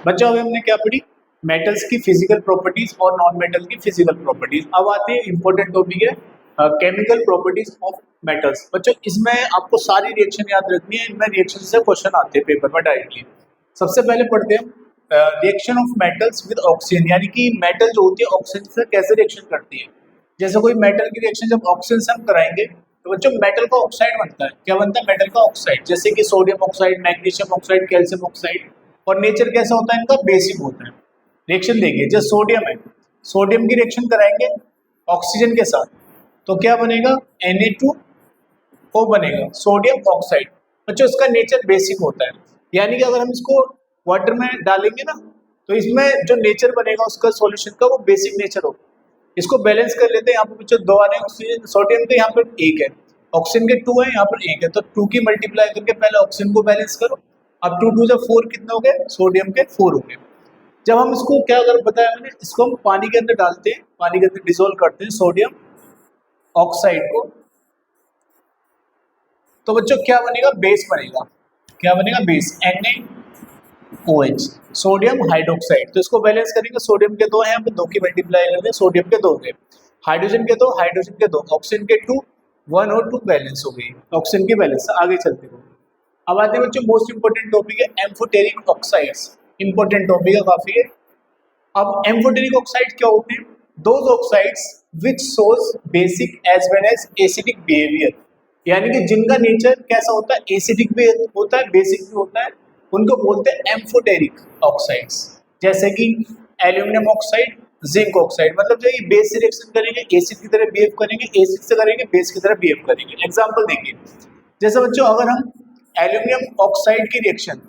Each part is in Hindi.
बच्चों अभी हमने क्या पढ़ी, मेटल्स की फिजिकल प्रॉपर्टीज और नॉन मेटल की फिजिकल प्रॉपर्टीज। अब आते हैं इंपॉर्टेंट टॉपिक है केमिकल प्रॉपर्टीज ऑफ मेटल्स। बच्चों इसमें आपको सारी रिएक्शन याद रखनी है, इनमें रिएक्शन से क्वेश्चन आते हैं पेपर में डायरेक्टली। सबसे पहले पढ़ते हैं reaction of metals with oxygen, यानी कि मेटल जो होती है ऑक्सीजन से कैसे रिएक्शन करती है। जैसे कोई मेटल की रिएक्शन जब ऑक्सीजन से हम कराएंगे तो बच्चों मेटल का ऑक्साइड बनता है। क्या बनता है? मेटल का ऑक्साइड, जैसे कि sodium oxide, magnesium oxide, calcium oxide. और नेचर कैसा होता है इनका? बेसिक होता है। रिएक्शन देखिए, जैसे सोडियम है, सोडियम की रिएक्शन कराएंगे ऑक्सीजन के साथ तो क्या बनेगा? Na2O बनेगा, सोडियम ऑक्साइड। बच्चों इसका नेचर बेसिक होता है, यानी कि अगर हम इसको वाटर में डालेंगे ना तो इसमें जो नेचर बनेगा उसका सॉल्यूशन का वो बेसिक नेचर होगा। इसको बैलेंस कर लेते हैं। यहाँ पे बच्चों दो आ रहे हैं ऑक्सीजन, सोडियम के यहाँ पर एक है, ऑक्सीजन के 2 है, यहाँ पर एक है, तो 2 की मल्टीप्लाई करके पहले ऑक्सीजन को बैलेंस करो। अब 2 2 जब 4 कितने हो गए? सोडियम के 4 हो गए। जब हम इसको क्या अगर बताया मैंने, इसको हम पानी के अंदर डालते हैं, पानी के अंदर डिसोल्व करते हैं सोडियम ऑक्साइड को, तो बच्चों क्या बनेगा? बेस बनेगा। क्या बनेगा? Base, NaOH, sodium hydroxide. तो इसको बैलेंस करेंगे, सोडियम के 2 हैं, यहाँ पे 2 की मल्टीप्लाई करेंगे, सोडियम के 2 गए, हाइड्रोजन के 2, हाइड्रोजन के 2, ऑक्सीजन के 2, 1 और 2 बैलेंस हो गई, ऑक्सीजन की बैलेंस। आगे चलते हैं। अब आते हैं बच्चों मोस्ट इंपोर्टेंट टॉपिक है एम्फोटेरिक ऑक्साइड्स। इंपोर्टेंट टॉपिक है काफी है। अब एम्फोटेरिक ऑक्साइड क्या होते हैं? Those oxides which shows basic as well as acidic behaviour, यानी कि जिनका नेचर कैसा होता है? एसिडिक भी होता है, बेसिक भी होता है, उनको बोलते हैं एम्फोटेरिक ऑक्साइड्स। जैसे कि एल्यूमिनियम ऑक्साइड, जिंक ऑक्साइड, मतलब जो ये बेस से रिएक्शन करेंगे एसिड की तरह बिहेव करेंगे, एसिड से करेंगे बेस की तरह बिहेव करेंगे। एग्जांपल देखिए, जैसे बच्चों अगर हम एल्यूमिनियम ऑक्साइड की रिएक्शन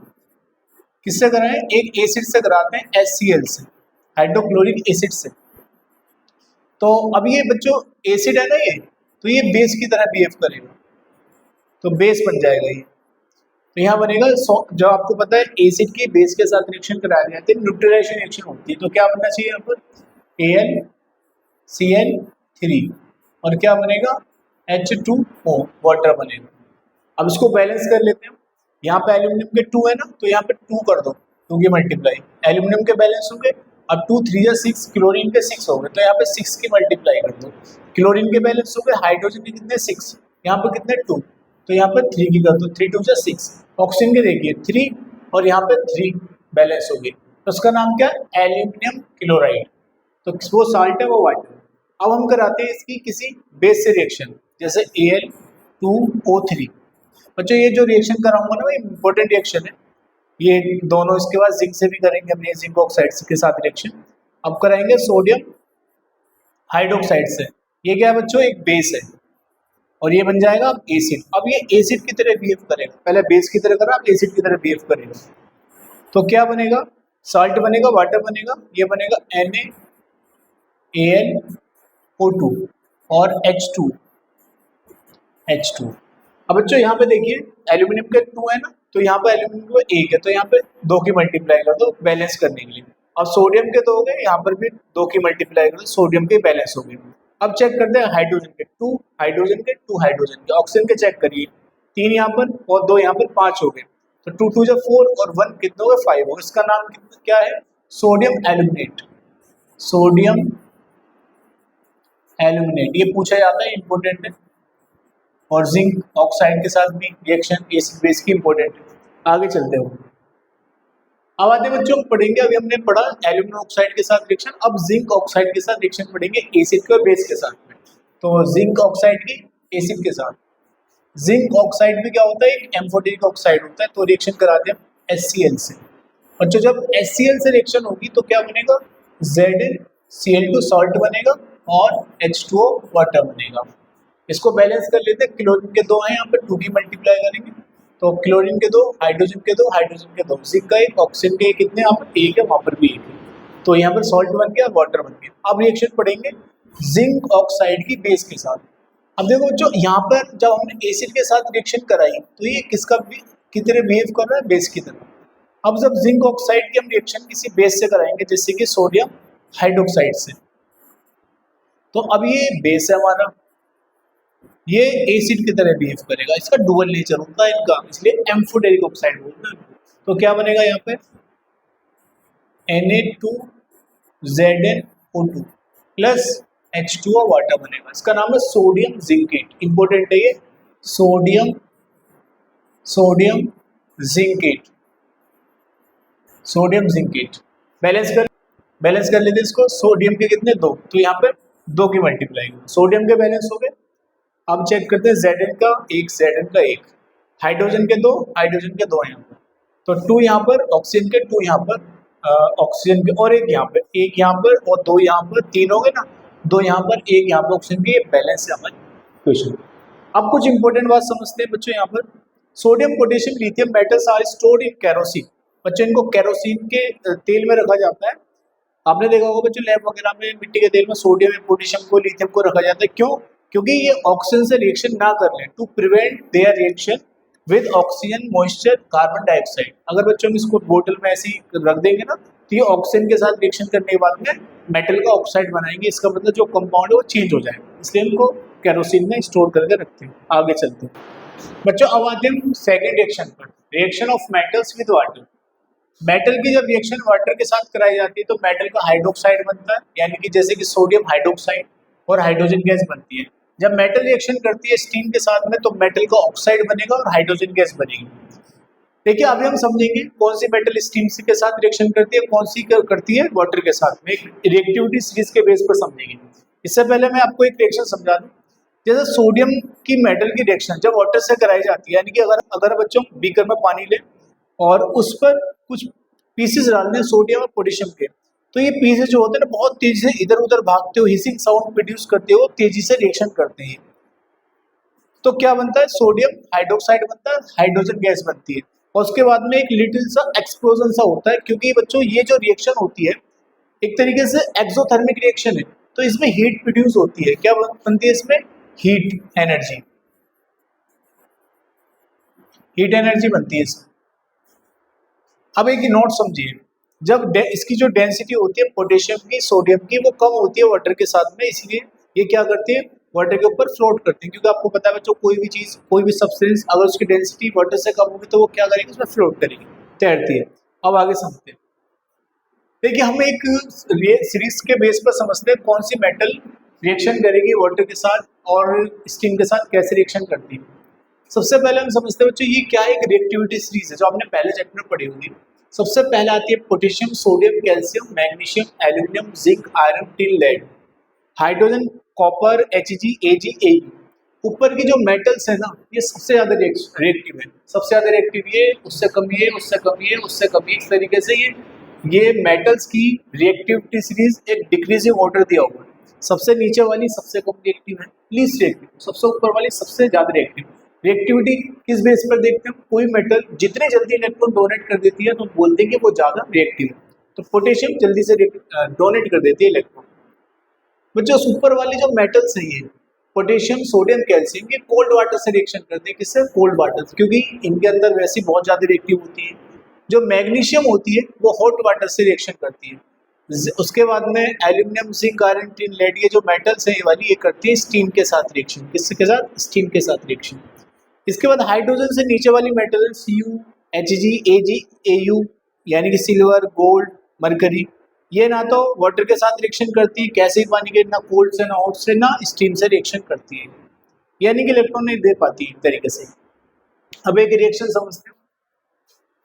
किससे कराएं? एक एसिड से कराते हैं, HCl से, हाइड्रोक्लोरिक एसिड से। तो अब ये बच्चों एसिड है ना, ये तो ये बेस की तरह बिहेव करेगा, तो बेस बन जाएगा ये। तो यहाँ बनेगा, जो आपको पता है एसिड की बेस के साथ रिएक्शन कराया जाते हैं, न्यूट्रलाइजेशन रिएक्शन होती है, तो क्या बनना चाहिए यहाँ पर? AlCl3 और क्या बनेगा? H2O, वाटर बनेगा। अब इसको बैलेंस कर लेते हैं। यहाँ पे एल्यूमिनियम के 2 है ना, तो यहाँ पे 2 कर दो, 2 की मल्टीप्लाई, एल्यूमिनियम के बैलेंस हो गए। अब 2 3 या 6, क्लोरीन के 6 हो गए, तो यहाँ पे 6 की मल्टीप्लाई कर दो, क्लोरीन के बैलेंस हो गए। हाइड्रोजन के कितने? 6, यहाँ पे कितने? 2, तो यहाँ पे 3 की कर दो, 3 2 जा 6। ऑक्सीजन के देखिए 3 और यहाँ पे 3 बैलेंस हो गई, तो उसका नाम क्या है? Aluminium chloride. तो वो साल्ट है, वो वाटर। अब हम कराते हैं इसकी किसी बेस से रिएक्शन, जैसे Al2O3। बच्चों ये जो रिएक्शन कराऊंगा ना, इंपॉर्टेंट रिएक्शन है ये दोनों। इसके बाद जिंक से भी करेंगे हमने, जिंक ऑक्साइड के साथ रिएक्शन। अब कराएंगे सोडियम हाइड्रोक्साइड से। ये क्या है बच्चों? एक बेस है, और ये बन जाएगा अब एसिड। अब ये एसिड की तरह बिहेव करेगा, पहले बेस की तरह करा, अब एसिड की तरह बिहेव करेगा, तो क्या बनेगा? साल्ट बनेगा, वाटर बनेगा, ये बनेगा NaAlO2 और H2। अब बच्चों यहाँ पे देखिए एल्यूमिनियम के 2 है ना, तो यहाँ पे एल्यूमिनियम का 1 है, तो यहाँ पे 2 की मल्टीप्लाई कर दो बैलेंस करने के लिए। अब सोडियम के 2 हो गए, यहाँ पर भी 2 की मल्टीप्लाई कर दो, सोडियम के बैलेंस हो गए। अब चेक करते हैं हाइड्रोजन के 2 हाइड्रोजन के 2 हाइड्रोजन के। ऑक्सीजन के चेक करिए, 3 यहाँ पर और 2 यहाँ पर, 5 हो गए, तो 2 2 जा 4 और 1 कितने हो गए? 5 हो गए। इसका नाम क्या है? Sodium aluminate. सोडियम एल्यूमिनेट ये पूछा जाता है, इंपॉर्टेंट है। और जिंक ऑक्साइड के साथ भी रिएक्शन एसिड बेस की इंपॉर्टेंट है। आगे चलते हो। अब आते बच्चों पढ़ेंगे, अभी हमने पढ़ा एल्यूमिनियम ऑक्साइड के साथ रिएक्शन, अब जिंक ऑक्साइड के साथ रिएक्शन पढ़ेंगे एसिड के और बेस के साथ में। तो जिंक ऑक्साइड की एसिड के साथ, जिंक ऑक्साइड भी क्या होता है? एक एम्फोटेरिक ऑक्साइड होता है, तो रिएक्शन कराते हैं HCl से। बच्चों जब HCl से रिएक्शन होगी तो क्या बनेगा? ZnCl2 सॉल्ट बनेगा और H2O वाटर बनेगा। इसको बैलेंस कर लेते हैं। क्लोरीन के 2 हैं, यहाँ पे 2 की मल्टीप्लाई करेंगे, तो क्लोरीन के 2, हाइड्रोजन के 2, हाइड्रोजन के 2, जिंक का 1, ऑक्सीजन के कितने? यहाँ पर 1 है, वहां पर भी 1 है, तो यहाँ पर सॉल्ट बन गया, वाटर बन गया। अब रिएक्शन पढ़ेंगे जिंक ऑक्साइड की बेस के साथ। अब देखो बच्चों यहाँ पर जब हमने एसिड के साथ रिएक्शन कराई तो ये किसका की तरह बिहेव कर रहा है? बेस की तरह। अब जब जिंक ऑक्साइड की हम रिएक्शन किसी बेस से कराएंगे, जैसे कि सोडियम हाइड्रोक्साइड से, तो अब ये बेस है हमारा, ये एसिड की तरह बिहेव करेगा, इसका डुअल नेचर होता है इनका, इसलिए एम्फोटेरिक ऑक्साइड बोलते हैं। तो क्या बनेगा यहाँ पे? Na2ZnO2 प्लस H2O वाटर बनेगा। इसका नाम है सोडियम जिंकेट। इंपॉर्टेंट है ये, sodium sodium zincate, sodium zincate. Balance कर लेते हैं इसको। सोडियम के कितने, 2, तो यहाँ पे 2 की मल्टीप्लाई, सोडियम के बैलेंस हो गए। अब चेक करते हैं Zn का 1, Zn का 1, हाइड्रोजन के 2, हाइड्रोजन के 2 यहाँ पर, तो 2 यहाँ पर, ऑक्सीजन के 2 यहाँ पर, ऑक्सीजन के और 1 यहाँ पे, 1 यहाँ पर और 2 यहाँ पर, 3 हो गए ना, 2 यहाँ पर, 1 यहाँ पर ऑक्सीजन के। ये बैलेंस है हमारे क्वेश्चन। अब कुछ इंपॉर्टेंट बात समझते हैं बच्चों। यहाँ पर sodium, potassium, lithium metals are stored in kerosene. बच्चों इनको केरोसिन के तेल में रखा जाता है। आपने देखा होगा बच्चों लैब वगैरह में मिट्टी के तेल में सोडियम, पोटेशियम को, लिथियम को रखा जाता है। क्यों? क्योंकि ये ऑक्सीजन से रिएक्शन ना कर ले, to prevent their reaction with oxygen, moisture, carbon dioxide. अगर बच्चों हम इसको बोतल में ऐसे ही रख देंगे ना, तो ये ऑक्सीजन के साथ रिएक्शन करने के बाद में मेटल का ऑक्साइड बनाएंगे। इसका मतलब जो कंपाउंड है वो चेंज हो जाएगा, इसलिए इनको केरोसिन में स्टोर करके रखते हैं। आगे चलते हैं बच्चों, अब आते हैं सेकेंड रिएक्शन पर, reaction of metals with water. Metal की जब रिएक्शन वाटर के साथ कराई जाती है तो मेटल का हाइड्रोक्साइड बनता है, यानी कि जैसे कि सोडियम हाइड्रोक्साइड और हाइड्रोजन गैस बनती है। जब मेटल रिएक्शन करती है स्टीम के साथ में तो मेटल का ऑक्साइड बनेगा और हाइड्रोजन गैस बनेगी। देखिए अभी हम समझेंगे कौन सी मेटल स्टीम के साथ रिएक्शन करती है, कौन सी करती है वाटर के साथ में, रिएक्टिविटी सीरीज के बेस पर समझेंगे। इससे पहले मैं आपको एक रिएक्शन समझा दूं। जैसे सोडियम की मेटल की रिएक्शन जब वाटर से कराई जाती है, यानी कि अगर बच्चों बीकर में पानी ले और उस पर कुछ पीसेस डालने सोडियम और पोटेशियम के, तो ये पीसेस जो होते हैं ना बहुत तेजी से इधर उधर भागते हुए हिसिंग साउंड प्रोड्यूस करते हुए तेजी से रिएक्शन करते हैं। तो क्या बनता है, सोडियम हाइड्रोक्साइड बनता है, हाइड्रोजन गैस बनती है और उसके बाद में एक लिटिल सा एक्सप्लोजन सा होता है। क्योंकि बच्चों ये जो रिएक्शन होती है एक तरीके से एक्सोथर्मिक रिएक्शन है, तो इसमें हीट प्रोड्यूस होती है। क्या बनती है इसमें, हीट एनर्जी, हीट एनर्जी बनती है इसमें। अब एक नोट समझिए, जब इसकी जो डेंसिटी होती है पोटेशियम की, सोडियम की, वो कम होती है वाटर के साथ में, इसलिए ये क्या करती है, वाटर के ऊपर फ्लोट करती है। क्योंकि आपको पता है बच्चों कोई भी चीज, कोई भी सब्सटेंस अगर उसकी डेंसिटी वाटर से कम होगी तो वो क्या करेगी, उसमें फ्लोट करेगी, तैरती है। अब आगे समझते हैं। देखिए हम एक सीरीज के बेस पर समझते हैं कौन सी मेटल रिएक्शन करेगी वाटर के साथ और स्टीम के साथ कैसे रिएक्शन करती है। सबसे पहले हम समझते हैं बच्चों ये क्या है, एक रिएक्टिविटी सीरीज है जो आपने पहले चैप्टर में पढ़ी होगी। सबसे पहले आती है potassium, sodium, calcium, magnesium, aluminium, zinc, iron, tin, lead, hydrogen, copper, Hg, Ag, Au। ऊपर की जो मेटल्स है ना ये सबसे ज्यादा रिएक्टिव है, सबसे ज्यादा रिएक्टिव ये, उससे कम ये, उससे कम ये, उससे कम ये। इस तरीके से ये मेटल्स की रिएक्टिविटी सीरीज एक डिक्रीजिंग ऑर्डर दिया हुआ है। सबसे नीचे वाली सबसे कम रिएक्टिव है, लीस्ट रिएक्टिव, सबसे ऊपर वाली सबसे ज्यादा रिएक्टिव। रिएक्टिविटी किस बेस पर देखते हैं, कोई मेटल जितने जल्दी इलेक्ट्रॉन डोनेट कर देती है तो बोलते हैं कि वो ज्यादा रिएक्टिव है। तो पोटेशियम जल्दी से डोनेट कर देती है इलेक्ट्रॉन। बच्चों ऊपर वाली जो मेटल्स है ये पोटेशियम, सोडियम, कैल्शियम, ये कोल्ड वाटर से रिएक्शन करते हैं। किससे, कोल्ड वाटर, क्योंकि इनके अंदर वैसे बहुत ज्यादा रिएक्टिव होती है। जो मैग्नीशियम होती है वो हॉट वाटर से रिएक्शन करती है। उसके बाद में aluminium, zinc, iron, tin, lead, ये जो मेटल्स हैं ये वाली ये करती है स्टीम के साथ रिएक्शन। किसके साथ, स्टीम के साथ रिएक्शन। इसके बाद हाइड्रोजन से नीचे वाली metal Cu, Hg, Ag, Au, यानी कि सिल्वर, गोल्ड, मरकरी, ये ना तो वाटर के साथ रिएक्शन करती है कैसे ही पानी के, ना कोल्ड से ना हॉट से ना स्टीम से रिएक्शन करती है, यानी कि इलेक्ट्रॉन नहीं दे पाती एक तरीके से। अब एक रिएक्शन समझते हैं।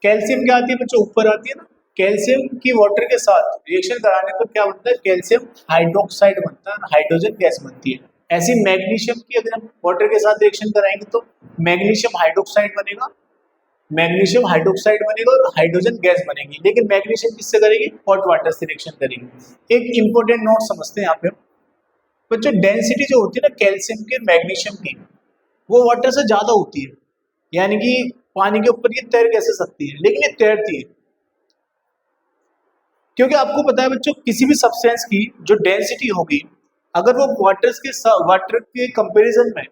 कैल्शियम क्या आती है बच्चों, ऊपर आती है ना। कैल्शियम की वाटर के साथ रिएक्शन कराने पर क्या बनता है, कैल्शियम हाइड्रोक्साइड बनता है, हाइड्रोजन गैस बनती है। ऐसी मैग्नीशियम की अगर हम वाटर के साथ रिएक्शन कराएंगे तो मैग्नीशियम हाइड्रोक्साइड बनेगा, मैग्नीशियम हाइड्रोक्साइड बनेगा और हाइड्रोजन गैस बनेगी। लेकिन मैग्नीशियम किससे करेगी, हॉट वाटर से रिएक्शन करेगी। एक इंपॉर्टेंट नोट समझते हैं यहाँ पे बच्चों, डेंसिटी जो होती है ना कैल्शियम की, मैग्नीशियम की, वो वाटर से ज्यादा होती है। यानी कि पानी के ऊपर ये तैर कैसे सकती है, लेकिन ये तैरती है। क्योंकि आपको पता है बच्चों किसी भी सब्सटेंस की जो डेंसिटी होगी अगर वो वाटर के कंपैरिजन में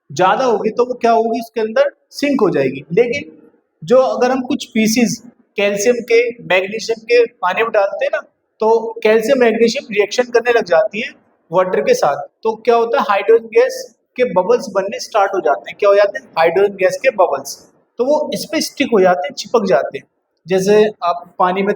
ज्यादा होगी तो वो क्या होगी, उसके अंदर सिंक हो जाएगी। लेकिन जो अगर हम कुछ पीसीज कैल्शियम के, मैग्नीशियम के पानी में डालते हैं ना तो कैल्शियम मैग्नीशियम रिएक्शन करने लग जाती है वाटर के साथ, तो क्या होता है, हाइड्रोजन गैस के बबल्स बनने स्टार्ट हो जाते हैं। क्या हो जाते हैं, हाइड्रोजन गैस के बबल्स, तो वो इस पे स्टिक हो जाते हैं, चिपक जाते हैं। जैसे आप पानी में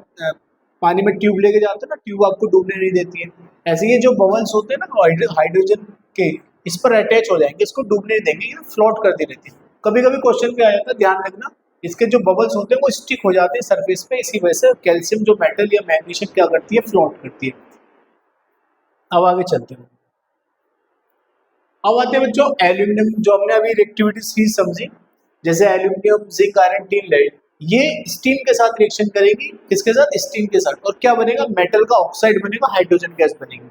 पानी में ट्यूब लेके जाते हैं ना, ट्यूब आपको डूबने नहीं देती है, ऐसे ये जो बबल्स होते हैं ना हाइड्रोजन के, इस पर अटैच हो जाएंगे, इसको डूबने नहीं देंगे, ये फ्लोट करती रहती है। कभी कभी क्वेश्चन पे आ जाता है, ध्यान रखना, इसके जो बबल्स होते हैं वो स्टिक हो जाते हैं सरफेस पे, इसी वजह से कैल्शियम जो मेटल या मैग्नीशियम क्या करती है, फ्लोट करती है। अब आगे चलते हैं। अब आते हैं बच्चों एल्यूमिनियम, जो हमने अभी रिएक्टिविटी सीरीज समझी, जैसे aluminium, zinc, iron, tin, lead, ये स्टीम के साथ रिएक्शन करेगी, किसके साथ, स्टीम के साथ, और क्या बनेगा, मेटल का ऑक्साइड बनेगा, हाइड्रोजन गैस बनेगी।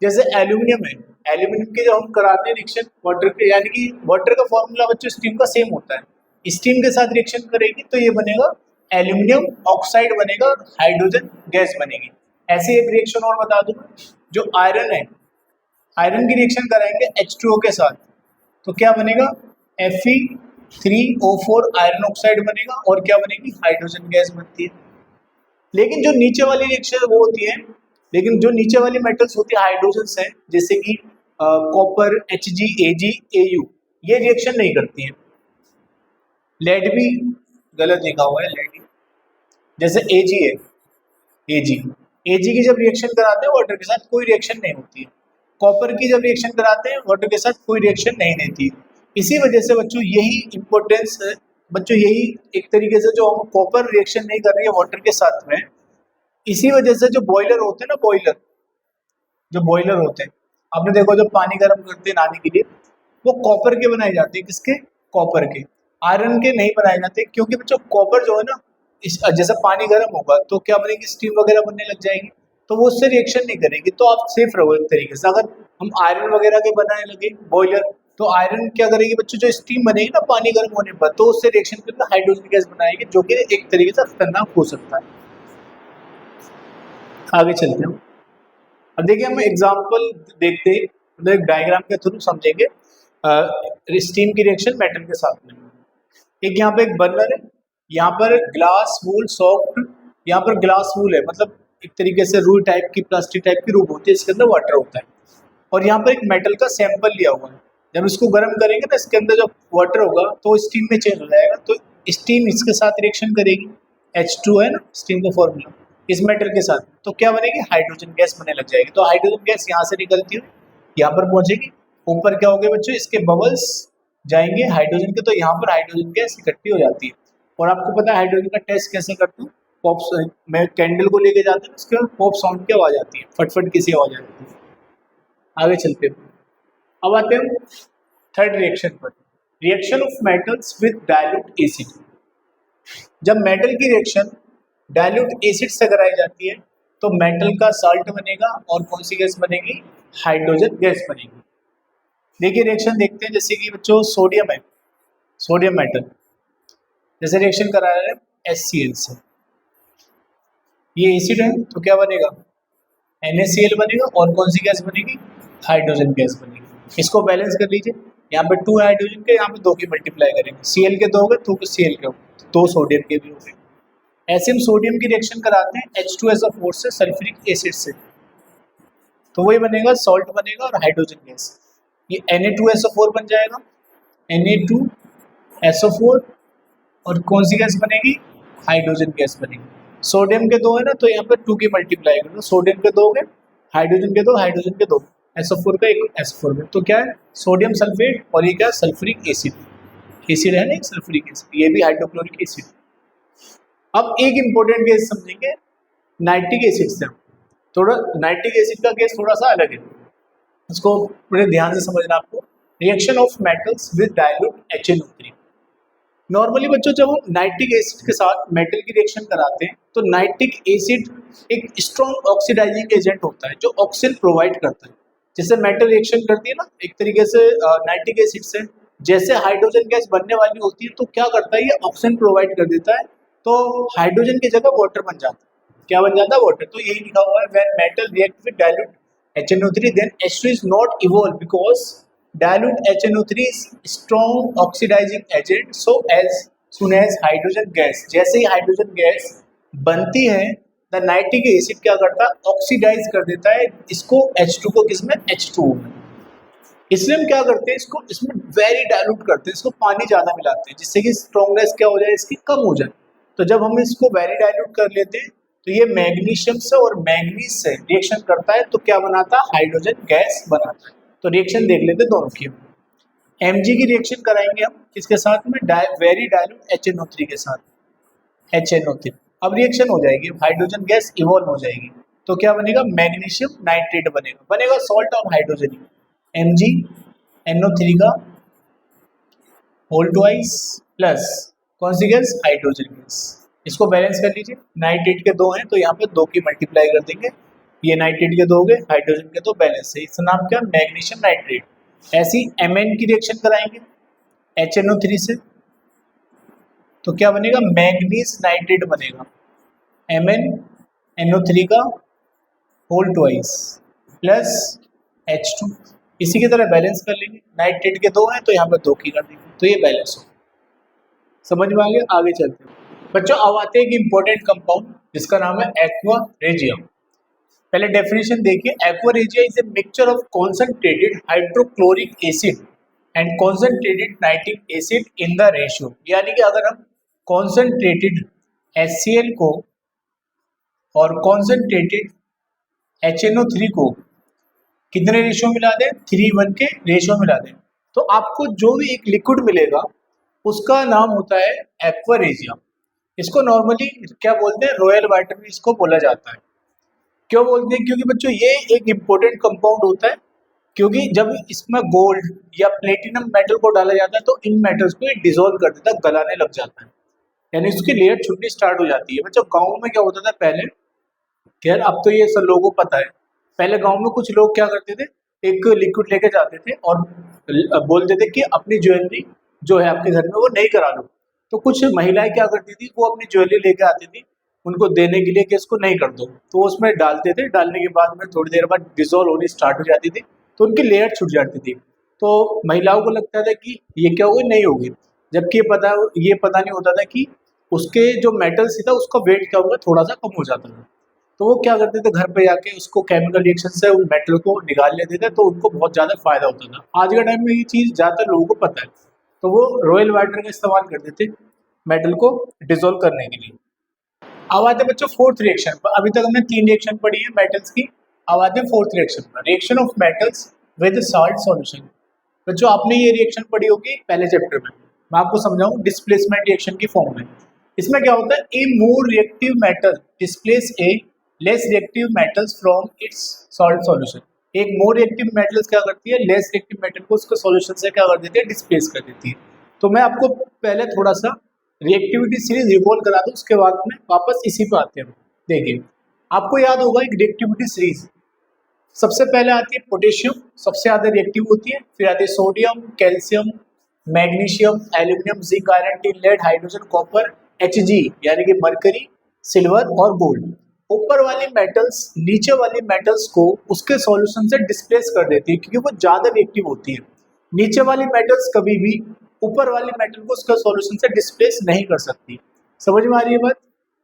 जैसे एल्यूमिनियम है, एल्यूमिनियम के जब हम कराते हैं रिएक्शन वाटर के, यानी कि वाटर का फॉर्मूला बच्चों स्टीम का सेम होता है, स्टीम के साथ रिएक्शन करेगी तो ये बनेगा एल्यूमिनियम ऑक्साइड बनेगा, हाइड्रोजन गैस बनेगी। ऐसे एक रिएक्शन और बता दूं, जो आयरन है, आयरन की रिएक्शन कराएंगे H2O के साथ तो क्या बनेगा, Fe3O4 आयरन ऑक्साइड बनेगा, और क्या बनेगी, हाइड्रोजन गैस बनती है। लेकिन जो नीचे वाली रिएक्शन वो होती है, लेकिन जो नीचे वाली मेटल्स होती है हाइड्रोजन है, जैसे कि कॉपर, Hg, Ag, Au, ये रिएक्शन नहीं करती है। लेड भी गलत लिखा हुआ है, लेड जैसे Ag है, Ag की जब रिएक्शन कराते हैं वाटर के साथ कोई रिएक्शन नहीं होती है। कॉपर की जब रिएक्शन कराते हैं वाटर के साथ कोई रिएक्शन नहीं देती। इसी वजह से बच्चों यही इंपॉर्टेंस है, बच्चों यही एक तरीके से जो हम कॉपर रिएक्शन नहीं कर रही है वाटर के साथ में, इसी वजह से जो बॉयलर होते हैं ना, जो बॉयलर होते हैं, आपने देखो जब पानी गर्म करते हैं नहाने के लिए, वो कॉपर के बनाए जाते हैं, किसके, कॉपर के, आयरन के नहीं बनाए जाते, क्योंकि बच्चों कॉपर जो है ना, इस जैसा पानी गर्म होगा तो क्या बनेगी, स्टीम वगैरह बनने लग जाएगी, तो वो उससे रिएक्शन नहीं करेगी, तो आप सेफ रहो एक तरीके से। अगर हम आयरन वगैरह के बनाने लगे बॉयलर, तो आयरन क्या करेगी बच्चों, जो स्टीम बनेगी ना पानी गर्म होने पर, तो उससे रिएक्शन करके हाइड्रोजन गैस बनाएगी, जो कि एक तरीके से खतरनाक हो सकता है। आगे चलते हैं। अब देखिए हम एग्जाम्पल देखते हैं, मतलब एक डायग्राम के थ्रू समझेंगे स्टीम की रिएक्शन मेटल के साथ में। एक यहाँ पे एक बर्नर है, यहाँ पर ग्लास वूल सॉफ्ट, यहाँ पर ग्लास वूल है, मतलब एक तरीके से रुई टाइप की, प्लास्टिक टाइप की रूप होती है, इसके अंदर वाटर होता है, और यहाँ पर एक मेटल का सैंपल लिया हुआ है। जब इसको गर्म करेंगे ना, इसके अंदर जब वाटर होगा तो स्टीम में चेंज हो जाएगा, तो स्टीम इसके साथ रिएक्शन करेगी, H2 है ना स्टीम का फॉर्मूला, इस मेटल के साथ, तो क्या बनेगी, हाइड्रोजन गैस बनने लग जाएगी। तो हाइड्रोजन गैस यहाँ से निकलती हुई यहाँ पर पहुंचेगी, ऊपर क्या होगा बच्चों, इसके बबल्स जाएंगे हाइड्रोजन के, तो यहाँ पर हाइड्रोजन गैस इकट्ठी हो जाती है। और आपको पता है हाइड्रोजन का टेस्ट कैसे करते हैं, पॉप में कैंडल को लेके जाते हैं, उसके बाद पॉप साउंड की आवाज आती है, फटफट किसी आवाज आती है। आगे चलते हैं, अब आते हैं थर्ड रिएक्शन पर, reaction of metals with dilute acid. जब मेटल की रिएक्शन डाइल्यूट एसिड से कराई जाती है तो मेटल का साल्ट बनेगा, और कौन सी गैस बनेगी, हाइड्रोजन गैस बनेगी। देखिए रिएक्शन देखते हैं, जैसे कि बच्चों सोडियम है, सोडियम मेटल, जैसे रिएक्शन करा रहे हैं HCl से, ये एसिड है तो क्या बनेगा, NaCl बनेगा, और कौन सी गैस बनेगी, हाइड्रोजन गैस बनेगी। इसको बैलेंस कर लीजिए, यहाँ पे 2 हाइड्रोजन के, यहाँ पे 2 की मल्टीप्लाई करेंगे, Cl के 2 हो गए, 2 के Cl के हो गए, 2 सोडियम के भी हो गए। ऐसे हम सोडियम की रिएक्शन कराते हैं H2SO4 से सल्फ्यूरिक एसिड से, तो वही बनेगा, सॉल्ट बनेगा और हाइड्रोजन गैस, ये Na2SO4 बन जाएगा, Na2SO4, और कौन सी गैस बनेगी, हाइड्रोजन गैस बनेगी। सोडियम के 2 है ना, तो यहाँ पर 2 की मल्टीप्लाई करो, सोडियम के 2 हो गए, हाइड्रोजन के 2, हाइड्रोजन के 2, SO4 का एक SO4 में, तो क्या है, सोडियम सल्फेट, और ये क्या, सल्फ्यूरिक एसिड, एसिड है ना एक सल्फ्यूरिक एसिड, ये भी हाइड्रोक्लोरिक एसिड। अब एक इंपॉर्टेंट केस समझेंगे नाइट्रिक एसिड से, थोड़ा नाइट्रिक एसिड का केस थोड़ा सा अलग है, उसको बड़े ध्यान से समझना आपको। Reaction of metals with dilute HNO3। Normally बच्चों जब हम नाइट्रिक एसिड के साथ मेटल की रिएक्शन कराते हैं तो नाइट्रिक एसिड एक स्ट्रॉन्ग ऑक्सीडाइजिंग एजेंट होता है जो ऑक्सीजन प्रोवाइड करता है। जैसे मेटल रिएक्शन करती है ना एक तरीके से नाइट्रिक एसिड से, जैसे हाइड्रोजन गैस बनने वाली होती है तो क्या करता है, ये ऑक्सीजन प्रोवाइड कर देता है, तो हाइड्रोजन की जगह वाटर बन जाता है। क्या बन जाता है, वाटर। तो यही लिखा हुआ है, when metal react with dilute HNO3 then H2 is not evolved because dilute HNO3 is strong oxidizing agent, so as soon as hydrogen gas, जैसे ही हाइड्रोजन गैस बनती है द नाइट्रिक एसिड क्या करता है, ऑक्सीडाइज कर देता है इसको H2 को, किसमें, H2O में। इसलिए हम क्या करते हैं, इसको इसमें वेरी डाइल्यूट करते हैं, इसको पानी ज़्यादा मिलाते हैं जिससे कि स्ट्रॉन्गनेस क्या हो जाए, इसकी कम हो जाए। तो जब हम इसको वेरी डाइल्यूट कर लेते हैं तो ये मैग्नीशियम से और मैंगनीज से रिएक्शन करता है तो क्या बनाता है, हाइड्रोजन गैस बनाता है। तो रिएक्शन देख लेते हैं दोनों की। Mg की रिएक्शन कराएंगे हम किसके साथ में, वेरी डाइल्यूट HNO3 के साथ, HNO3। अब रिएक्शन हो जाएगी, हाइड्रोजन गैस इवॉल्व हो जाएगी, तो क्या बनेगा, मैग्नीशियम नाइट्रेट बनेगा सॉल्ट ऑफ हाइड्रोजन MgNO3 का होल ट्वाइस प्लस कौन सी गैस, हाइड्रोजन गैस। इसको बैलेंस कर लीजिए, नाइट्रेट के 2 हैं तो यहाँ पे 2 की मल्टीप्लाई कर देंगे, ये नाइट्रेट के 2 हो गए, हाइड्रोजन के 2 बैलेंस है, इसका नाम क्या, मैग्नीशियम नाइट्रेट। ऐसी Mn की रिएक्शन कराएंगे HNO3 से तो क्या बनेगा, मैंगनीज नाइट्रेट बनेगा, MnNO3 का होल ट्वाइस प्लस H2। इसी की तरह बैलेंस कर लेंगे, नाइट्रेट के 2 हैं तो यहाँ पर 2 की कर देंगे, तो ये बैलेंस हो। समझ में आ गया, आगे चलते हैं बच्चों। अब आते हैं एक इंपॉर्टेंट कंपाउंड जिसका नाम है एक्वा रेजिया। पहले डेफिनेशन देखिए, aqua regia is a mixture of concentrated hydrochloric acid and concentrated nitric acid in the ratio. यानी कि अगर हम कॉन्सेंट्रेटेड HCl को और कॉन्सेंट्रेटेड HNO3 को कितने रेशियो मिला दें, 3:1 के रेशियो मिला दें, तो आपको जो भी एक लिक्विड मिलेगा उसका नाम होता है एक्वा रेजिया। इसको नॉर्मली क्या बोलते हैं, रॉयल वाटर भी इसको बोला जाता है। क्यों बोलते हैं, क्योंकि बच्चों ये एक इम्पोर्टेंट कंपाउंड होता है, क्योंकि जब इसमें गोल्ड या प्लेटिनम मेटल को डाला जाता है तो इन मेटल्स को डिसॉल्व कर देता है, गलाने लग जाता है, यानी उसकी लेयर छुटनी स्टार्ट हो जाती है। बच्चों गाँव में क्या होता था पहले, खैर अब तो ये सब लोगों को पता है, पहले गांव में कुछ लोग क्या करते थे, एक लिक्विड लेके जाते थे और बोलते थे कि अपनी ज्वेलरी जो है आपके घर में वो नहीं करा लो। तो कुछ महिलाएं क्या करती थी, वो अपनी ज्वेलरी लेके आती थी उनको देने के लिए कि इसको नहीं कर दो, तो उसमें डालते थे, डालने के बाद में थोड़ी देर बाद डिसॉल्व होनी स्टार्ट हो जाती थी, तो उनकी लेयर छूट जाती थी। तो महिलाओं को लगता था कि ये क्या होगी, नहीं होगी, जबकि ये पता नहीं होता था कि उसके जो मेटल्स था उसका वेट क्या होगा, थोड़ा सा कम हो जाता था। तो वो क्या करते थे, घर पे जाके उसको केमिकल रिएक्शन से उन मेटल को निकाल लेते थे, तो उनको बहुत ज़्यादा फायदा होता था। आज के टाइम में ये चीज़ ज़्यादातर लोगों को पता है, तो वो रॉयल वाटर का इस्तेमाल करते थे मेटल को डिसॉल्व करने के लिए। अब आते हैं बच्चों फोर्थ रिएक्शन पर। अभी तक हमने 3 रिएक्शन पढ़ी है मेटल्स की, अब आते हैं फोर्थ रिएक्शन पर, reaction of metals with salt solution. बच्चों आपने ये रिएक्शन पढ़ी होगी पहले चैप्टर में, मैं आपको समझाऊं डिस्प्लेसमेंट रिएक्शन की फॉर्म में। इसमें क्या होता है, a more reactive metal displace a less reactive metals from its salt solution. एक मोर रिएक्टिव मेटल्स क्या करती है, लेस रिएक्टिव मेटल को उसके सॉल्यूशन से क्या कर देती है, डिस्प्लेस कर देती है। तो मैं आपको पहले थोड़ा सा रिएक्टिविटी सीरीज रिकॉल करा दूं, उसके बाद में वापस इसी पे आते हैं। देखिए आपको याद होगा एक रिएक्टिविटी सीरीज, सबसे पहले आती है पोटेशियम, सबसे ज़्यादा रिएक्टिव होती है, फिर आती है sodium, calcium, magnesium, aluminium, zinc, iron, tin, lead, hydrogen, copper, Hg यानी कि मरकरी, सिल्वर और गोल्ड। ऊपर वाली मेटल्स नीचे वाली मेटल्स को उसके सॉल्यूशन से डिस्प्लेस कर देती है, क्योंकि वो ज़्यादा रिएक्टिव होती है। नीचे वाली मेटल्स कभी भी ऊपर वाली मेटल को उसका सॉल्यूशन से डिस्प्लेस नहीं कर सकती। समझ में आ रही है बात,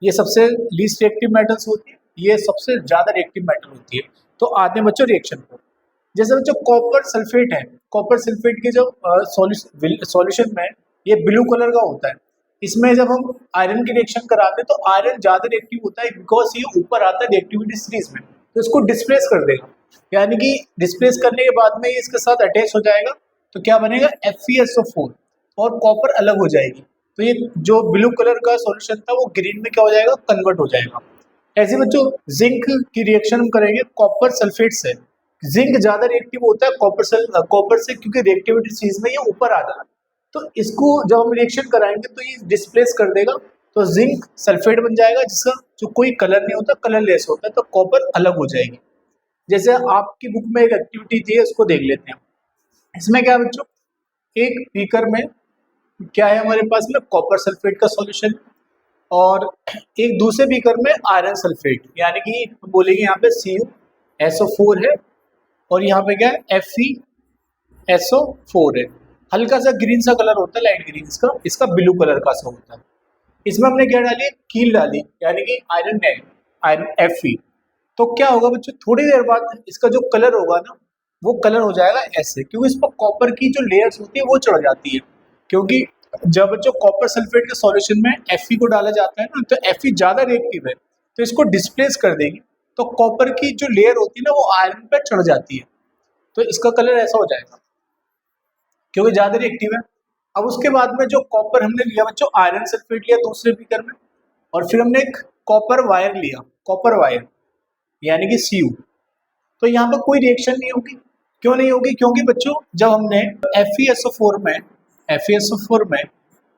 ये सबसे लीस्ट रिएक्टिव मेटल्स होती है, ये सबसे ज़्यादा रिएक्टिव मेटल होती है। तो आते हैं बच्चों रिएक्शन पर। जैसे बच्चों कॉपर सल्फेट है, कॉपर सल्फेट के जो सॉल्यूशन में ये ब्लू कलर का होता है, इसमें जब हम आयरन की रिएक्शन कराते हैं तो आयरन ज़्यादा रिएक्टिव होता है, बिकॉज ये ऊपर आता है रिएक्टिविटी सीरीज में, तो इसको डिस्प्लेस कर देगा, यानी कि डिस्प्लेस करने के बाद में ये इसके साथ अटैच हो जाएगा, तो क्या बनेगा, FeSO4 और कॉपर अलग हो जाएगी। तो ये जो ब्लू कलर का सॉल्यूशन था वो ग्रीन में क्या हो जाएगा, कन्वर्ट हो जाएगा। ऐसे बच्चों जिंक की रिएक्शन हम करेंगे कॉपर सल्फेट से, जिंक ज़्यादा रिएक्टिव होता है कॉपर से, क्योंकि रिएक्टिविटी सीरीज में ये ऊपर आता है। तो इसको जब हम रिएक्शन कराएंगे तो ये डिस्प्लेस कर देगा, तो जिंक सल्फेट बन जाएगा, जिसका जो कोई कलर नहीं होता, कलरलेस होता है, तो कॉपर अलग हो जाएगी। जैसे आपकी बुक में एक एक्टिविटी थी, उसको देख लेते हैं। इसमें क्या है बच्चों, एक बीकर में क्या है हमारे पास में कॉपर सल्फेट का सॉल्यूशन, और एक दूसरे बीकर में आयरन सल्फेट, यानी कि बोलेंगे यहाँ पे CuSO4 है, और यहाँ पे क्या है FeSO4 है। हल्का सा ग्रीन सा कलर होता है, लाइट ग्रीन, इसका ब्लू कलर का सा होता है। इसमें हमने क्या डाली, कील डाली, यानी कि आयरन Fe। तो क्या होगा बच्चों, थोड़ी देर बाद इसका जो कलर होगा ना, वो कलर हो जाएगा ऐसे, क्योंकि इस पर कॉपर की जो लेयर्स होती है वो चढ़ जाती है। क्योंकि जब बच्चों कॉपर सल्फेट के सॉल्यूशन में Fe को डाला जाता है ना, तो Fe ज़्यादा रिएक्टिव है, तो इसको डिस्प्लेस कर देगी, तो कॉपर की जो लेयर होती है ना वो आयरन पे चढ़ जाती है, तो इसका कलर ऐसा हो जाएगा क्योंकि ज्यादा रिएक्टिव है। अब उसके बाद में जो कॉपर हमने लिया बच्चों, आयरन सल्फेट लिया दूसरे बीकर में, और फिर हमने एक कॉपर वायर लिया, कॉपर वायर यानी कि Cu। तो यहाँ पर कोई रिएक्शन नहीं होगी। क्यों नहीं होगी? क्योंकि बच्चों जब हमने FeSO4 में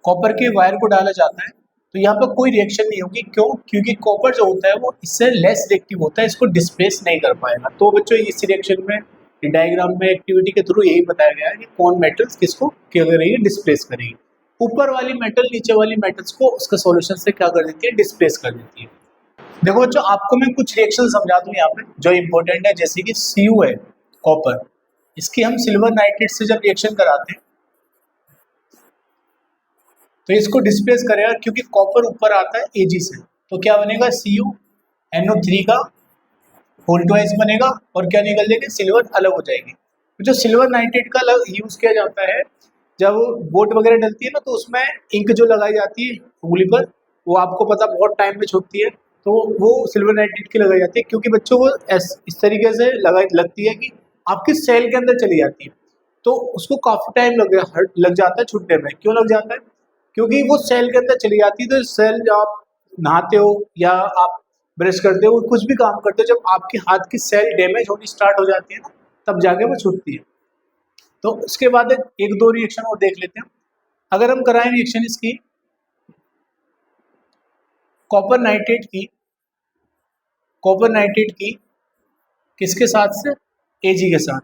कॉपर के वायर को डाला जाता है तो यहाँ पर कोई रिएक्शन नहीं होगी। क्यों? क्योंकि कॉपर जो होता है वो इससे लेस रिएक्टिव होता है, इसको डिस्प्लेस नहीं कर पाएगा। तो बच्चों इस रिएक्शन में डायग्राम में एक्टिविटी के थ्रू यही बताया गया है कि कौन मेटल्स किसको क्या करेगी, डिस्प्लेस करेगी। ऊपर वाली मेटल नीचे वाली मेटल्स को उसके सॉल्यूशन से क्या कर देती है, डिस्प्लेस कर देती है। देखो बच्चों आपको मैं कुछ रिएक्शन समझा दूं यहाँ पे जो इंपॉर्टेंट है, जैसे कि Cu है कॉपर, इसकी हम सिल्वर नाइट्रेट से जब रिएक्शन कराते हैं तो इसको डिस्प्लेस करेगा, क्योंकि कॉपर ऊपर आता है Ag से, तो क्या बनेगा CuNO3 का होल ट्वाइस बनेगा और क्या निकल जाएगी, सिल्वर अलग हो जाएगी। तो जो सिल्वर नाइट्रेट का यूज किया जाता है जब बोट वगैरह डलती है ना, तो उसमें इंक जो लगाई जाती है उंगली पर, वो आपको पता बहुत टाइम में छूटती है, तो वो सिल्वर नाइट्रेट की लगाई जाती है, क्योंकि बच्चों वो इस तरीके से लगती है कि आपकी सेल के अंदर चली जाती है, तो उसको काफी टाइम लग जाता है छूटने में। क्यों लग जाता है? क्योंकि वो सेल के अंदर चली जाती है। तो सेल जब आप नहाते हो या आप ब्रश करते हो, कुछ भी काम करते हो, जब आपके हाथ की सेल डैमेज होनी स्टार्ट हो जाती है ना, तब जाके वो छूटती है। तो उसके बाद एक दो रिएक्शन और देख लेते हैं। अगर हम कराएं रिएक्शन इसकी कॉपर नाइट्रेट की किसके साथ से, Ag के साथ,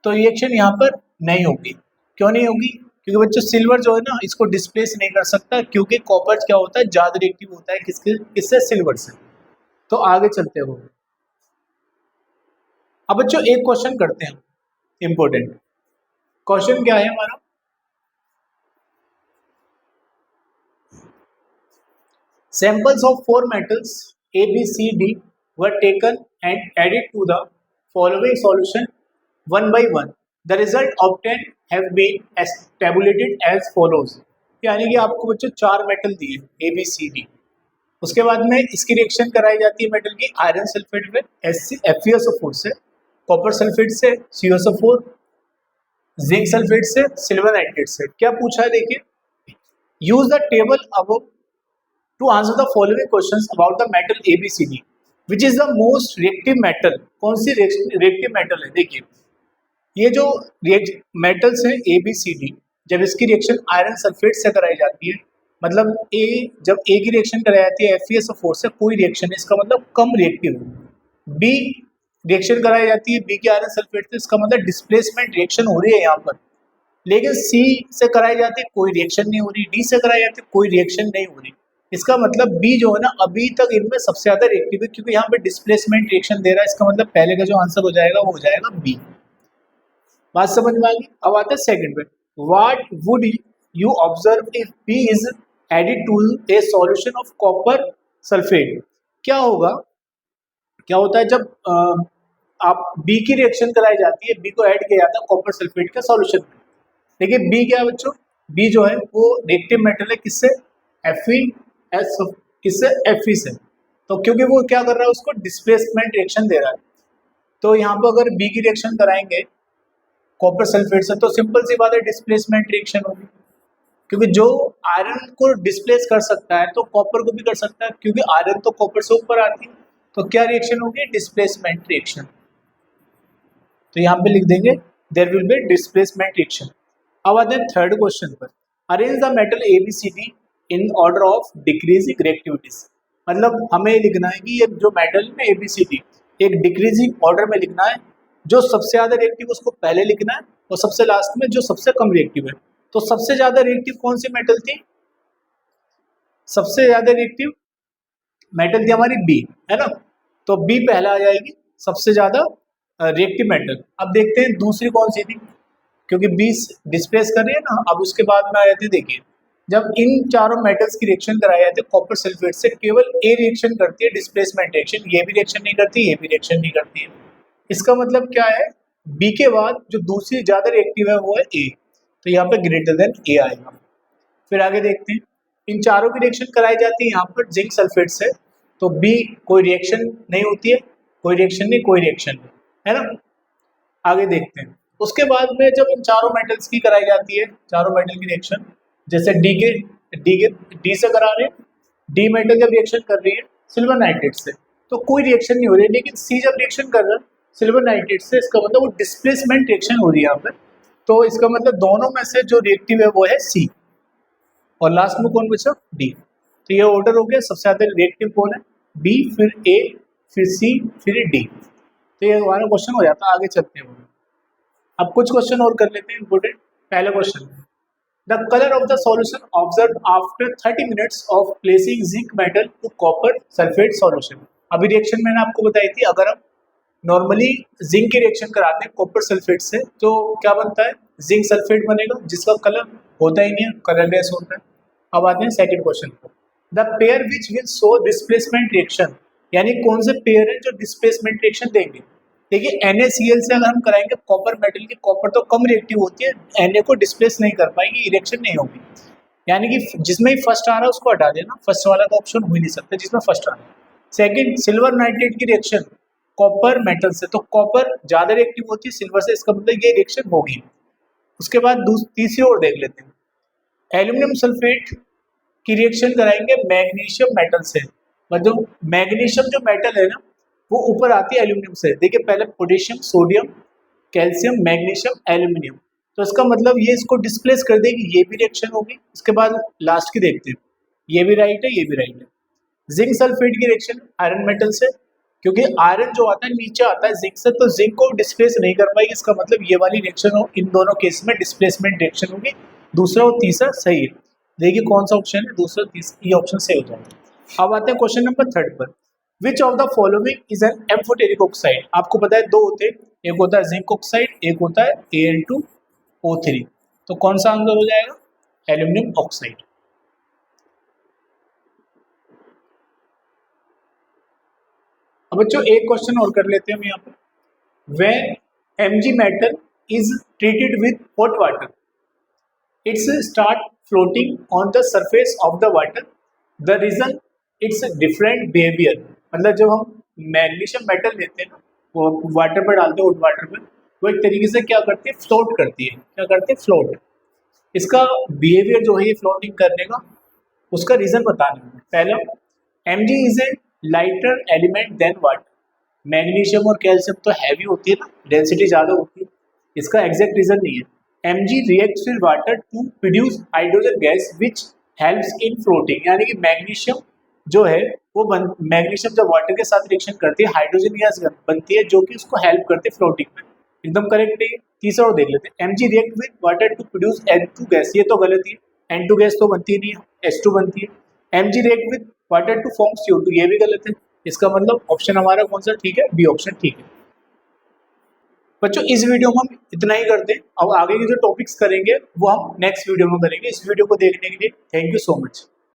तो रिएक्शन यहाँ पर नहीं होगी। क्यों नहीं होगी? क्योंकि बच्चों सिल्वर जो है ना इसको डिस्प्लेस नहीं कर सकता, क्योंकि कॉपर क्या होता है, ज्यादा रिएक्टिव होता है किससे, सिल्वर से। तो आगे चलते हो। अब बच्चों एक क्वेश्चन करते हैं इंपॉर्टेंट। क्वेश्चन क्या है हमारा, samples of four metals A, B, C, D were taken and added to the following solution one by one. The result obtained have been tabulated as follows. यानी कि आपको बच्चों चार मेटल दिए A, B, C, D, उसके बाद में इसकी रिएक्शन कराई जाती है मेटल की आयरन सल्फेट में FeSO4 से, कॉपर सल्फेट से CuSO4, जिंक सल्फेट से, सिल्वर नाइट्रेट से। क्या पूछा है देखिए, use the table above to answer the following questions about the metal ABCD, which is the most reactive metal। कौन सी रिएक्टिव मेटल है? देखिए ये जो मेटल्स हैं ABCD, जब इसकी रिएक्शन आयरन सल्फेट से कराई जाती है, मतलब जब A की रिएक्शन कराई जाती है FeSO4 से, कोई रिएक्शन है, इसका मतलब कम रिएक्टिव है। B रिएक्शन कराई जाती है B की आयरन सल्फेट से, इसका मतलब डिस्प्लेसमेंट रिएक्शन हो रही है यहाँ पर। लेकिन C से कराई जाती है कोई रिएक्शन नहीं हो रही, D से कराई जाती है कोई रिएक्शन नहीं हो रही। इसका मतलब B जो है ना अभी तक इनमें सबसे ज्यादा रिएक्टिव है, क्योंकि यहाँ पे डिस्प्लेसमेंट रिएक्शन दे रहा है। इसका मतलब पहले का जो आंसर हो जाएगा वो हो जाएगा B। बात समझ में आ गई? अब आता है सेकंड पे, what would you observe if B is added to a solution of copper sulphate. क्या होगा, क्या होता है जब आप B की रिएक्शन कराई जाती है, B को ऐड किया जाता है कॉपर सल्फेट के सॉल्यूशन में। देखिए B क्या है बच्चों, B जो है वो रिएक्टिव मेटल है किससे, किससे, Fe से। तो क्योंकि वो क्या कर रहा है, उसको डिस्प्लेसमेंट रिएक्शन दे रहा है। तो यहाँ पर अगर B की रिएक्शन कराएंगे कॉपर सल्फेट से, तो सिंपल सी बात है डिस्प्लेसमेंट रिएक्शन होगी, क्योंकि जो आयरन को डिस्प्लेस कर सकता है तो कॉपर को भी कर सकता है, क्योंकि आयरन तो कॉपर से ऊपर आती है। तो क्या रिएक्शन होगी, डिस्प्लेसमेंट रिएक्शन। तो यहाँ पे लिख देंगे there will be displacement reaction. अब आते हैं थर्ड क्वेश्चन पर, arrange the metal ABCD in order of decreasing reactivities. मतलब हमें लिखना है कि ये जो मेटल में ABCD एक डिक्रीजिंग ऑर्डर में लिखना है, जो सबसे ज्यादा रिएक्टिव उसको पहले लिखना है और सबसे लास्ट में जो सबसे कम रिएक्टिव है। तो सबसे ज्यादा रिएक्टिव कौन सी मेटल थी, सबसे ज्यादा रिएक्टिव मेटल थी हमारी B, है ना। तो B पहला आ जाएगी सबसे ज्यादा रिएक्टिव मेटल। अब देखते हैं दूसरी कौन सी थी, क्योंकि B डिस्प्लेस कर रही है ना। अब उसके बाद में आ जाती है, देखिए जब इन चारों मेटल्स की रिएक्शन कराई जाती है कॉपर सल्फेट से, केवल A रिएक्शन करती है डिस्प्लेसमेंट रिएक्शन, ये भी रिएक्शन नहीं करती, ये भी रिएक्शन नहीं करती है। इसका मतलब क्या है, B के बाद जो दूसरी ज्यादा रिएक्टिव है वो है A, तो यहाँ पे ग्रेटर देन A आएगा। फिर आगे देखते हैं, इन चारों की रिएक्शन कराई जाती है यहाँ पर जिंक सल्फेट से, तो बी कोई रिएक्शन नहीं होती है, कोई रिएक्शन नहीं, कोई रिएक्शन नहीं, है ना। आगे देखते हैं। उसके बाद में जब इन चारों मेटल्स की कराई जाती है, चारों मेटल की रिएक्शन, जैसे डी से करा रहे हैं, डी मेटल जब रिएक्शन कर रही है सिल्वर नाइट्रेट से तो कोई रिएक्शन नहीं हो रही है, लेकिन सी जब रिएक्शन कर रहा है सिल्वर नाइट्रेट से, इसका मतलब वो डिस्प्लेसमेंट रिएक्शन हो रही है यहाँ पर। तो इसका मतलब दोनों में से जो रिएक्टिव है वो है सी, और लास्ट में कौन बचा, डी। तो ये ऑर्डर हो गया, सबसे ज्यादा रिएक्टिव कौन है, बी, फिर ए, फिर सी, फिर डी। तो ये हमारा क्वेश्चन हो जाता है। आगे चलते हैं, अब कुछ क्वेश्चन और कर लेते हैं इंपोर्टेंट। पहला question, the colour of the solution observe after 30 minutes of placing zinc metal to copper sulphate solution. अभी रिएक्शन मैंने आपको बताई थी, अगर हम नॉर्मली जिंक की रिएक्शन कराते हैं कॉपर सल्फेट से तो क्या बनता है, जिंक सल्फेट बनेगा जिसका कलर होता ही नहीं है, कलरलेस होता है। अब आते हैं सेकंड क्वेश्चन पर, the pair which will show displacement reaction, यानी कौन से पेयर है जो डिस्प्लेसमेंट रिएक्शन देंगे। देखिए NaCl से अगर हम कराएंगे कॉपर मेटल की, कॉपर तो कम रिएक्टिव होती है, Na को डिस्प्लेस नहीं कर पाएगी, रिएक्शन नहीं होगी, यानी कि जिसमें ही फर्स्ट आ रहा है उसको हटा देना, फर्स्ट वाला का ऑप्शन हो ही नहीं सकता जिसमें फर्स्ट आ रहा है। सेकंड, सिल्वर नाइट्रेट की रिएक्शन कॉपर मेटल से, तो कॉपर ज्यादा रिएक्टिव होती है सिल्वर से, इसका मतलब ये रिएक्शन होगी। उसके बाद तीसरी और देख लेते हैं, एल्यूमिनियम सल्फेट की रिएक्शन कराएंगे मैग्नीशियम मेटल से, मतलब मैग्नीशियम जो मेटल है ना वो ऊपर आती है एल्यूमिनियम से। देखिए पहले potassium, sodium, calcium, magnesium, aluminium, तो इसका मतलब ये इसको डिस्प्लेस कर देगी, ये भी रिएक्शन होगी। उसके बाद लास्ट की देखते हैं, ये भी राइट है, ये भी राइट है। जिंक सल्फेट की रिएक्शन आयरन मेटल से, क्योंकि आयरन जो आता है नीचे आता है जिंक से, तो जिंक को डिस्प्लेस नहीं कर पाएगी, इसका मतलब ये वाली रिएक्शन हो, इन दोनों केस में डिस्प्लेसमेंट रिएक्शन होगी। दूसरा और तीसरा सही है। देखिए कौन सा ऑप्शन है, दूसरा तीसरा, ये ऑप्शन सही हो जाएगा। अब आते हैं क्वेश्चन नंबर 3 पर, which of the following is an amphoteric oxide. आपको पता है दो होते हैं, एक होता है जिंक ऑक्साइड, एक होता है Al2O3, तो कौन सा आंसर हो जाएगा, एल्यूमिनियम ऑक्साइड। अब बच्चों एक क्वेश्चन और कर लेते हैं हम यहाँ पर, when Mg metal is treated with hot water it's start floating on the surface of the water, the reason its different behaviour. मतलब जब हम मैग्नीशियम मेटल लेते हैं ना, वो वाटर पर डालते हैं, हॉट वाटर पर, वो एक तरीके से क्या करती है, फ्लोट करती है। क्या करती है, फ्लोट। इसका बिहेवियर जो है ये फ्लोटिंग करने का, उसका रीजन बताना है। पहला, Mg is a lighter element than water. Magnesium और कैल्शियम तो हैवी होती है ना, डेंसिटी ज़्यादा होती है, इसका एग्जैक्ट रीजन नहीं है। Mg reacts with water to produce hydrogen gas which helps in floating, यानी कि मैग्नीशियम जो है वो मैग्नीशियम जब वाटर के साथ रिएक्शन करती है हाइड्रोजन गैस बनती है जो कि उसको हेल्प करती है फ्लोटिंग में। एकदम करेक्ट है। तीसरा और देख लेते हैं, Mg react with water to produce N2 gas, ये तो गलत ही है, N2 गैस तो बनती नहीं है, H2 बनती है। Mg react with water to form CO2, ये भी गलत है। इसका मतलब ऑप्शन हमारा कौन सा ठीक है, बी ऑप्शन ठीक है। बच्चों इस वीडियो में हम इतना ही करते हैं, अब आगे के जो टॉपिक्स करेंगे वो हम नेक्स्ट वीडियो में करेंगे। इस वीडियो को देखने के लिए थैंक यू सो मच।